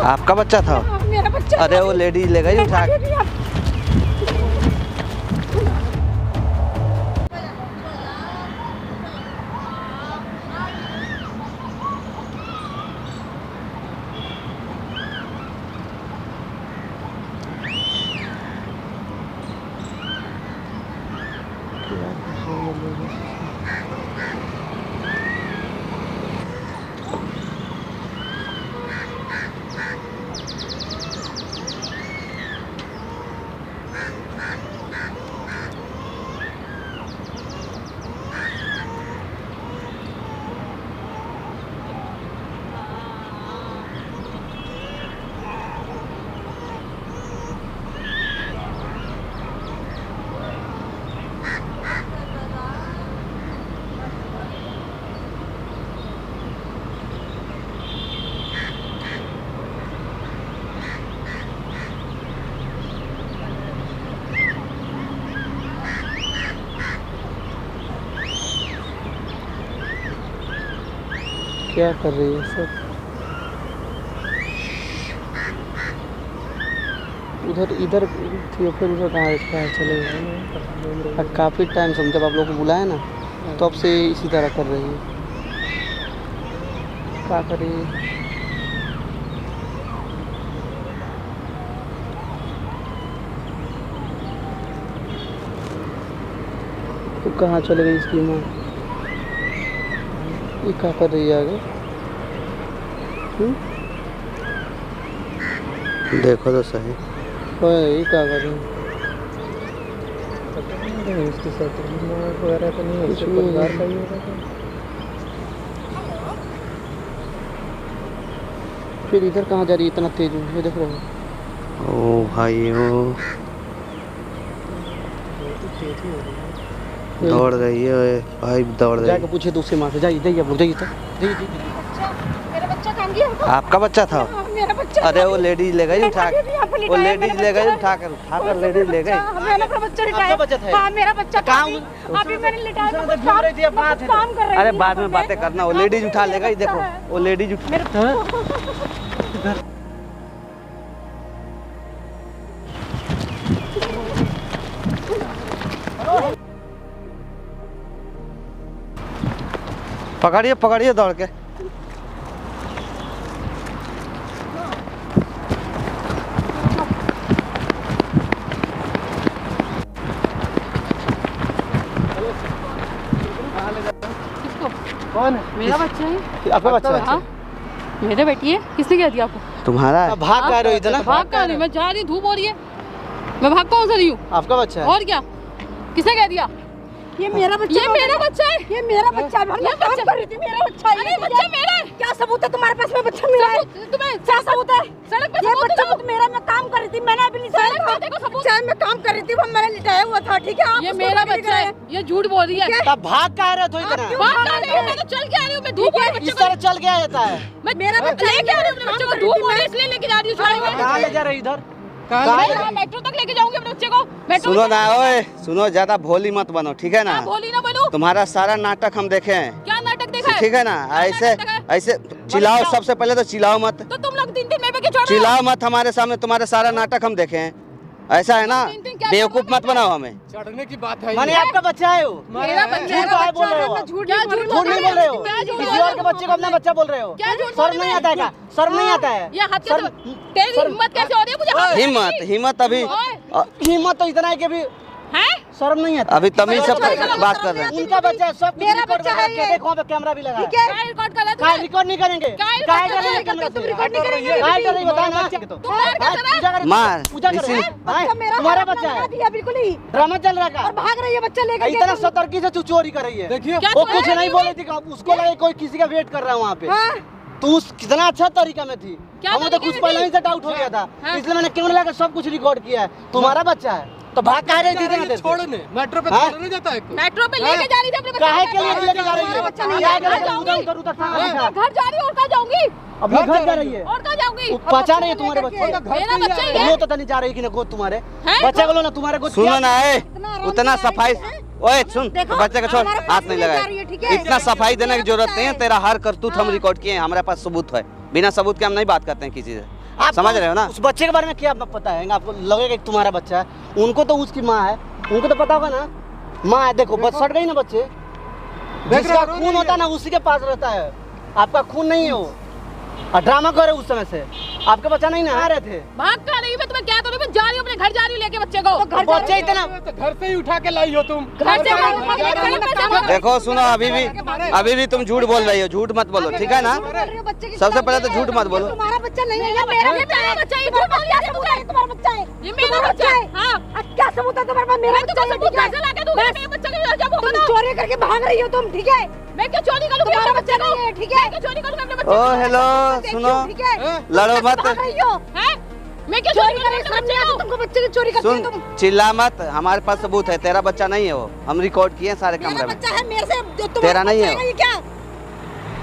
आपका बच्चा था? मेरा बच्चा। अरे वो लेडीज ले गई उठा के। क्या कर रही है सब? उधर इधर थी फिर उधर कहाँ चले गए? काफ़ी टाइम से जब आप लोग को बुलाया ना तब से इसी तरह कर रही है। क्या कर रही है? तो कहाँ चले गई इसकी माँ? ये क्या कर रही है आगे? देखो तो सही। ये क्या कर रही है? इसके साथ वगैरह तो नहीं, उसके परिवार का ही होगा। फिर इधर कहाँ जा रही है इतना तेज? ये देख रहे हो? ओ भाई ओ दौड़ रही है भाई, दौड़ रही है। जाके पूछे दूसरी माँ से। जाइए जाइए आप लोग, जाइए। मेरा बच्चा कहाँ गया? आपका बच्चा था? मेरा बच्चा। अरे वो लेडीज ले गई उठा के। वो लेडीज ले गई उठा कर लेडीज ले गई। मेरा बच्चा लिटाया। हाँ मेरा बच्चा काम अभी मैंने लिटाया तो कुछ काम कर रही थी। अरे बाद में बातें करना। वो लेडीज उठा ले गई। देखो वो लेडीज उठा। पकड़िए पकड़िए दौड़ के। कौन है? मेरा बच्चा है। आपका बच्चा है? हाँ मेरे बेटी है। किसने क्या दिया आपको? तुम्हारा है? भाग कर रही हो इतना? भाग कर रही हूँ मैं, जा रही हूँ, धूप हो रही है, मैं भाग कौन सा रही हूँ? आपका बच्चा है? और क्या? किसने कह दिया? ये मेरा बच्चा। ये मेरा बच्चा है। ये मेरा बच्चा है। मैं काम कर रही थी। मेरा बच्चा है। अरे बच्चा मेरा है। क्या सबूत है तुम्हारे पास में बच्चा मेरा है? तुम्हें क्या सबूत है? सड़क पे सबूत है? बच्चा मेरा, मैं काम कर रही थी, मैंने अभी लिटाया था। देखो सबूत है, मैं काम कर रही थी, वो मैंने लिटाया हुआ था। ठीक है ये मेरा बच्चा है। ये झूठ बोल रही है। तब भाग कह रहे हो इतना? भाग कर रही हूँ मैं, तो चल के आ रही हूँ मैं। धूप है, इस तरह चल के आ जाता है? मैं मेरा बच्चा लेके आ रही हूँ अपने बच्चे को। धूप हो रही है इसलिए लेके जा रही हूँ। कहाँ ले जा रहे इधर? मेट्रो तक लेके जाऊंगी अपने बच्चे को। सुनो ना ओए, सुनो, ज्यादा भोली मत बनो, ठीक है ना? भोली ना बनो। तुम्हारा सारा नाटक हम देखे हैं। क्या नाटक देखा है? ठीक है ना? ऐसे ऐसे चिल्लाओ, सबसे पहले तो चिल्लाओ मत। तो तुम लोग 3 दिन में क्यों छोड़ रहे हो? चिल्लाओ मत हमारे सामने, तुम्हारे सारा नाटक हम देखे हैं। ऐसा है ना? बेवकूफ मत बनाओ हमें। चढ़ने की बात है। माने आपका बच्चा है वो? मेरा बच्चा है। झूठ बोल रहे हो? झूठ नहीं बोल रहे हो? किसी और के बच्चे को अपना बच्चा बोल रहे हो? शर्म नहीं आता है क्या? शर्म नहीं आता है? ये हाथ कैसे? तेरी हिम्मत कैसे हो रही है मुझे? हिम्मत अभी हिम्मत तो इतना है कि अभी हैं? शर्म नहीं आता। अभी तमीज से बात कर रहे हैं। उनका बच्चा है, सब मेरा बच्चा है। देखो पे कैमरा भी लगा है। क्या रिकॉर्ड कर रहा है? रिकॉर्ड नहीं करेंगे। क्या तुम रिकॉर्ड नहीं करेंगे? बताओ ना। मार तुम्हारा बच्चा है। बिल्कुल ही ड्रामा चल रहा और भाग रही है बच्चा लेकर। इतना सतर्की से चोरी कर रही है। देखिए वो कुछ नहीं बोली थी, उसको लगे कोई किसी का वेट कर रहा है वहाँ पे। तू कितना अच्छा तरीका में थी, हमें तो कुछ पहले ही से डाउट हो गया था, इसलिए मैंने कैमरा लगा सब कुछ रिकॉर्ड किया है। तुम्हारा बच्चा है तो भाग कह रही थी? छोड़ने मेट्रो पे छोड़ने जाता है। मेट्रो पे लेके जा रही थी अपने बच्चे काहे के लिए लेके जा रही है? बच्चा नहीं घर जा रही हूँ। और कहाँ जाऊंगी? अब घर जा रही है और कहाँ जाऊंगी? पहचान रही है तुम्हारे बच्चे? मेरा बच्चा ही है। वो तो नहीं जा रही कि ना गोद तुम्हारे बच्चे को लो ना, तुम्हारे गोद। सुनो ना, उतना सफाई ओए सुन, देखो, बच्चे को छोड़, हमारा हाथ पास नहीं में जा रही लगाए। है, ठीक है? इतना सफाई देने की जरूरत नहीं है, है। तेरा हर करतूत हम हाँ। रिकॉर्ड किए हैं, हमारे पास सबूत है। बिना सबूत के हम नहीं बात करते हैं किसी से, आप समझ रहे हो ना? उस बच्चे के बारे में क्या पता है? आपको लगेगा कि तुम्हारा बच्चा है, उनको तो उसकी माँ है, उनको तो पता होगा ना माँ है। देखो बस सट गई ना बच्चे, जिसका खून होता है ना उसी के पास रहता है, आपका खून नहीं है वो। और ड्रामा कर रहे उस समय से, आपके बच्चा नहीं नहा रहे थे। भाग कर रही, मैं तुम्हें क्या करूं, मैं जा रही हूं अपने घर, जा रही हूं लेके बच्चे को। तो बच्चे इतना तो घर से ही उठा के लाई हो तुम। घर से देखो सुनो, अभी भी तुम झूठ बोल रही हो, झूठ मत बोलो, ठीक है ना? सबसे पहले तो झूठ मत बोलो। तुम्हारा बच्चा नहीं है, ये मेरा बच्चा है। तुम्हारा बच्चा है, ये मेरा बच्चा है। हां, क्या सबूत है तुम्हारे पास? मेरा बच्चा है, ठीक है? लाके दूंगा मेरे बच्चे को, जब तुम चोरी करके भाग रही हो तुम, ठीक है? मैं क्यों चोरी करूंगा? तुम्हारा बच्चा नहीं है, ठीक है? मैं चोरी करूंगा अपने बच्चे को? ओ हेलो, सुनो, ठीक है? लड़ो मत, भाग रही हो, हैं? मैं क्यों चोरी कर रही हूं? सामने आके तुमको बच्चे की चोरी करती हो सुन, तुम। चिल्ला मत, हमारे पास सबूत है, तेरा बच्चा नहीं है वो, हम रिकॉर्ड किए हैं सारे मेरा कमरे में। बच्चा है, मेरे से जो तुम्हारा तेरा नहीं बच्चा है। ये क्या?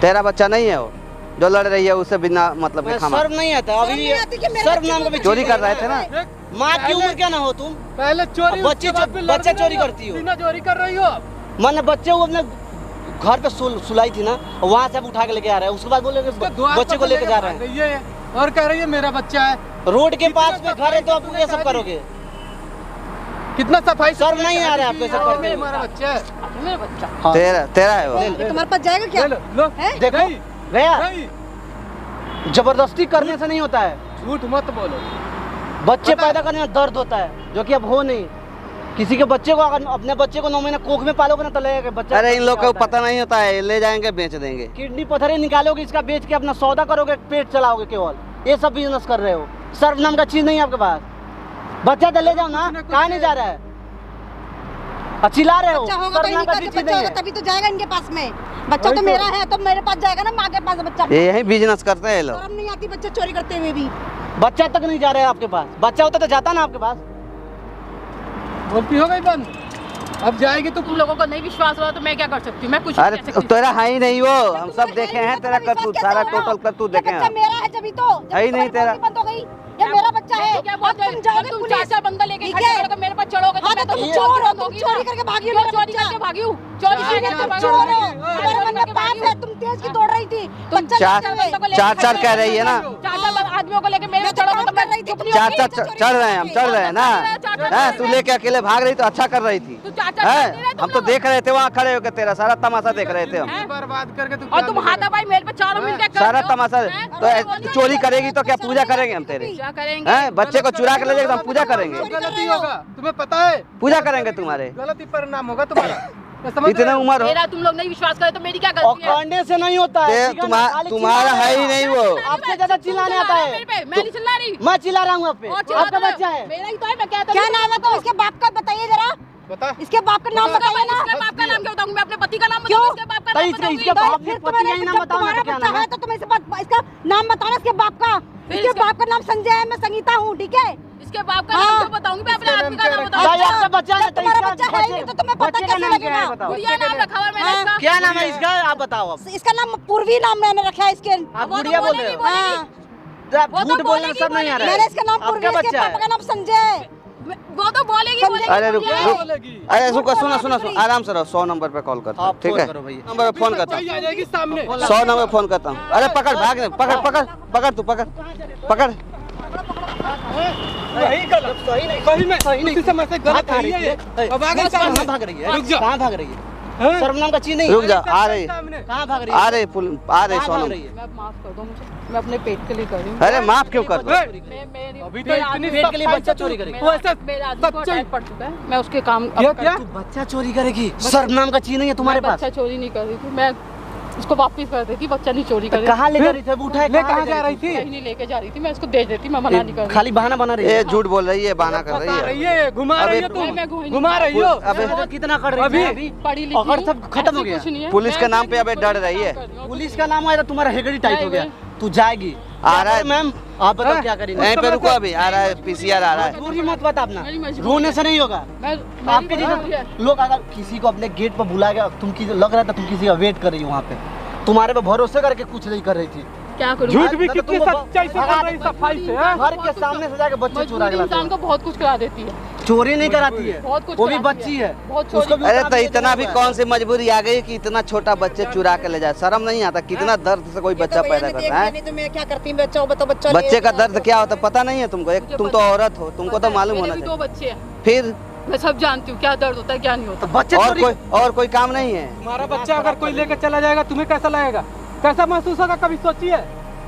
तेरा बच्चा नहीं है वो, जो लड़ रही है उससे बिना मतलब के खामा। शर्म नहीं आता शर्म अभी? नहीं आती कि मेरे शर्म बच्चे नाम को का भी चोरी कर रहे थे ना? माँ की उम्र क्या ना हो तुम? पहले चोरी, अब बच्चे उसके बाद फिर लड़ बच्चे रही चोरी हो। करती हो। बिना चोरी कर रही हो। मैंने बच्चे को अपने घर पे सुलाई थी ना, वहाँ से अब उठा के लेके आ रहे हैं, उसके बाद बोले उसके द्वार बच्चे पर को लेके जा भाग रहे हैं। रही है और कह रही है मेरा बच्चा है। रोड के पास में घर है तो आप ये सब करोगे? कितना सफाई से शर्म नहीं आ रहा है आपको ये सब करते हुए? हमारा बच्चा है। मेरा बच्चा हाँ। तेरा है वो। ये तुम्हारे पास जाएगा क्या? ले लो, लो। हैं? देखो नहीं, भैया, नहीं, जबरदस्ती करने से नहीं होता है, झूठ मत बोलो। बच्चे पैदा करने में दर्द होता है, जो कि अब हो नहीं। किसी के बच्चे को अगर अपने बच्चे को 9 महीने कोख में पालोगे ना तो लगेगा बच्चा। अरे इन लोग को पता नहीं होता है, ले जाएंगे बेच देंगे। किडनी पत्थरे निकालोगे, इसका बेच के अपना सौदा करोगे, पेट चलाओगे केवल, ये सब बिजनेस कर रहे हो। सर्व नाम का चीज नहीं है आपके पास। बच्चा तो ले जाओ ना, कहाँ नहीं जा रहा है? चिल्ला रहे हो, बच्चा होगा तो सर्व नाम का इनका चीज बच्चा नहीं होगा है। तभी तो जाएगा इनके पास में। बच्चा तो मेरा है तो मेरे पास जाएगा ना, माँ के पास बच्चा। ये यही बिजनेस करते हैं ये लोग। शर्म नहीं आती बच्चा चोरी करते हुए भी? बच्चा तक नहीं जा रहा है आपके पास, बच्चा होता तो जाता ना आपके पास। बोलती हो गई बंद, अब जाएगी तो तुम लोगों को नहीं विश्वास हुआ तो मैं क्या कर सकती हूँ? मैं कुछ अरे नहीं कह सकती। तेरा है ही नहीं वो, हम सब देखे हैं तेरा करतूत, सारा टोटल करतूत देखे बच्चा हैं। मेरा है जब तो है ही नहीं तेरा। बंद हो गई, ये मेरा बच्चा है। क्या बोलते हैं? तुम जाओगे तुम पुलिस, चाचा बंदा लेके ठीक खड़े है? होकर मेरे पास चढ़ोगे हाँ, मैं तो तो तुम चोर हो, होगी तुम ना। चोरी करके भागी हो, क्यों मेरा चोरी बच्चा। करके भागी हूँ? चोरी करके भागी हूँ। चोर हो। तुम्हारे मन में पाप है, तुम तेज की दौड़ रही थी। बच्चा चार लेके बंदों को लेके चार खड़े कह रही है ना? चार आदमियों को लेके मेरे मैं पास तो चढ़ोगे काम तो मैं कर रही थी, चुप नहीं चार होगी। चढ़ रहे हैं, हम चढ़ रहे हैं ना? हैं, तू लेके अकेले भाग रही तो अच्छा कर रही थी। तू चाचा हैं, चढ़ नहीं रहे तुम हम तो लोग। देख रहे थे वहाँ खड़े होकर, तेरा सारा तमाशा देख रहे थे हम। जिंदगी बर्बाद करके तू और तुम हाथापाई मेल पे चारों मिलके कर सारा रहे हो। तमाशा हैं? तो चोरी करेगी तो क्या पूजा करेंगे हम तेरे? क्या करेंगे? हैं, बच्चे को चुरा के ले जाएगा, हम पूजा करेंगे, गलती होगा, तुम्हें पता है पूजा करेंगे तुम्हारे। गलती परिणाम होगा तुम्हारा। मैं समझ इतना रहा हूँ। उम्र हो, मेरा तुम लोग नहीं विश्वास करे तो मेरी क्या और गलती है? करने से नहीं होता है, ठीक है ना? खाली तुम्हारा चिल्लाना है ही नहीं वो। आपसे ज्यादा चिल्लाने आता है। मेरे पे, मैं नहीं चिल्ला रही। मैं चिल्ला रहा हूँ आप पे, और चिल्ला आपका रहे हो। बच्चा है। मेरा ही तो है, मैं क्या नाम है? तो इसके बाप का बताइए जरा, बता। इसके बाप का नाम बताइए ना। इसके बाप का नाम क्यों बताऊंगी? मैं अपने पति का नाम बताऊंगी, इसके बाप का नाम इसके बताऊंगी। बाप फिर ने पति का ही नाम बताओ ना, तो क्या नाम है? तो तुम इसका नाम बताओ ना, इसके बाप का। इसके बाप का नाम संजय है, मैं संगीता हूँ, ठीक है? इसके बाप का नाम क्यों बताऊंगी? मैं अपने आदमी का नाम भाई बताऊंगी। आपका बच्चा है, तो तुम्हारा इसका बच्चा है ही नहीं, तो तुम्हें पता बच्चे का कैसे नाम क्या है लगेगा? बताओ? गुड़िया नाम रखा हुआ है मैंने इसका। क्या नाम है इसका, आप बताओ अब। इसका नाम पूर्वी नाम मैंने रखा है इसके। आप गुड़िया बोल रहे हो? आप वो तो झूठ बोलने में सब नहीं आ रहा मैंने है। इसका नाम पूर्वी, आपका इसके बच्चा पापा का है। नाम संजय है। वो तो बोलेगी अरे रुक बोलेगी। रुक, बोलेगी। अरे रुको, सुनो आराम से रहो, 100 नंबर पे कॉल करता हूँ, आप ठीक फोन है? करो भैया। नंबर पे फोन करता हूँ, सच्चाई आ जाएगी सामने। 100 नंबर पे फोन करता हूँ। अरे पकड़, भाग नहीं, पकड़ पकड़ पकड़, तू पकड़ पकड़। वही गलत, सही नहीं, सही में सही नहीं। उसी समय से गलत है ये। अब आगे कहाँ सामने भाग रही है? रुक जा। कहाँ भाग रही है? हैं? सर्व नाम का चीज नहीं रुक है। जा, आ रही, सामने। कहाँ भाग रही है? आ रही पुल, आ रही कहाँ 100 भाग नंबर। रही है? मैं माफ कर दो मुझे, मैं अपने पेट के लिए कर रही हूँ। अरे माफ क्यों कर दो? अभी तो इतनी पेट के लिए सफाई बच्चा से चोरी तू- करेगी। तू ऐसा मेरे आदमी को सच्चाई- अटैक पड़ चुका है, मैं उसके काम क्या क्या? तू बच्चा चोरी करेगी? सर्व नाम का चीज नहीं है तुम्हारे मैं पास। बच्चा चोरी नहीं कर रही थी, मैं उसको वापस कर देती, बच्चा नहीं चोरी कर तो कहाँ ले जा रही थी? अब उठाए ले कहाँ जा रही थी? कहीं नहीं लेके जा रही थी, मैं उसको दे देती, मैं मना नहीं कर रही। खाली बहाना बना रही ये है। झूठ बोल रही है, बहाना कर फंसा रही रही है। है, घुमा रही है मैं घुमा तुम, घुमा रही हो। अबे कितना कर रही अभी- है अभी? पढ़ी लिखी अगर हूँ, सब खत्म हो ऐसी गया। कुछ नहीं है। पुलिस के मैं नाम पे अबे चोरी डर नहीं रही है। कर रही हूँ। पुलिस का नाम आया तो तुम्हारा हेगड़ी टाइट हो गया, तू जाएगी। आ रहा है। मैम आप बताओ क्या करेंगे? यहीं पे रुको, अभी आ रहा है, पीसीआर आ रहा है। दूरी मत बता अपना, मेरी मजबूरी रोने है। से नहीं होगा। आपके मजबूरी है। जैसे लोग अगर किसी को अपने गेट पर बुलाएगा, तुम लग रहा था तुम किसी का वेट कर रही हो वहाँ पे, तुम्हारे पे भरोसे करके कुछ नहीं कर रही थी। क्या करूँ? झूठ भी तो कितनी तुमको सच्चाई से कर रही, सफाई से। हैं? घर के सामने से जाके बच्चे चुरा के मजबूरी लाते इंसान हो। को बहुत कुछ करा देती है। चोरी नहीं कराती है, बहुत कुछ वो भी कराती बच्ची है। बहुत उसको भी अरे उतार तो के इतना भी देना कौन सी मजबूरी आ गई कि इतना छोटा बच्चे चुरा के ले जाए? शर्म नहीं आता? कितना दर्द से कोई बच्चा पैदा करता है? नहीं तो मैं क्या करती हूँ? बच्चा बताओ, बच्चा बच्चे का दर्द क्या होता है पता नहीं है तुमको? एक तुम तो औरत हो, तुमको तो मालूम होना मेरे भी चाहिए। 2 बच्चे हैं, फिर मैं सब जानती हूँ क्या दर्द होता है क्या नहीं होता। तो बच्चे चोरी और कोई काम नहीं है? तुम्हारा बच्चा अगर कोई लेके चला जाएगा तुम्हें कैसा लगेगा? कैसा महसूस होगा? कभी सोचिए।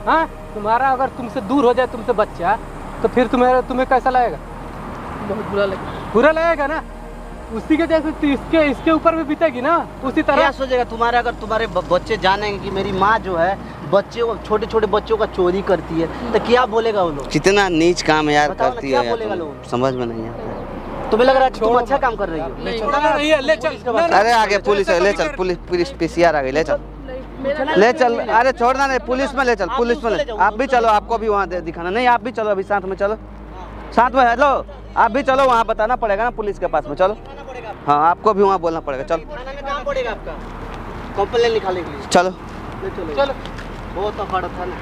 हाँ, तुम्हारा अगर तुमसे दूर हो जाए तुमसे बच्चा, तो फिर तुम्हें कैसा लगेगा? बहुत बुरा लगा। बुरा लगेगा ना। उसी के जैसे तो इसके ऊपर भी बीतेगी ना उसी क्या तरह। सोचेगा तुम्हारे, अगर तुम्हारे बच्चे जानेंगे कि मेरी माँ जो है बच्चे छोटे छोटे बच्चों का चोरी करती है, तो क्या बोलेगा वो लोग? कितना नीच काम यार बताओ ना, करती क्या है यार, बोलेगा तुम लोग? समझ में नहीं आता। तुम्हें लग रहा है कि तुम अच्छा काम कर रही हो? नहीं, नहीं है, ले चल। अरे आगे पुलिस है, ले चल। पुलिस PCR आ गई, ले चल ले चल। अरे छोड़ना नहीं, पुलिस में ले चल, पुलिस में ले। आप भी चलो, आपको भी वहाँ दिखाना। नहीं आप भी चलो, अभी साथ में चलो, साथ में। हेलो आप भी चलो, वहाँ बताना पड़ेगा ना पुलिस के पास में। चलो हाँ, आपको भी वहाँ बोलना पड़ेगा। चलो थाना में काम पड़ेगा आपका, कंप्लेन लिखाने के लिए। चलो चलो बहुत अफाड़ा था ना।